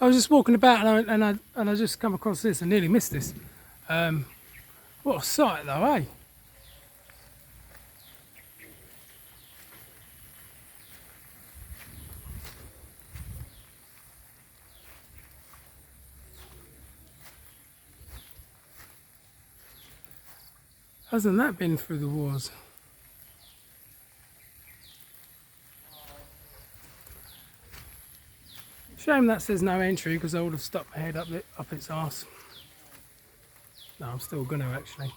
I was just walking about and I just come across this and nearly missed this. What a sight though, eh? Hasn't that been through the wars? Shame that says no entry because I would have stuck my head up its arse. No, I'm still gonna actually.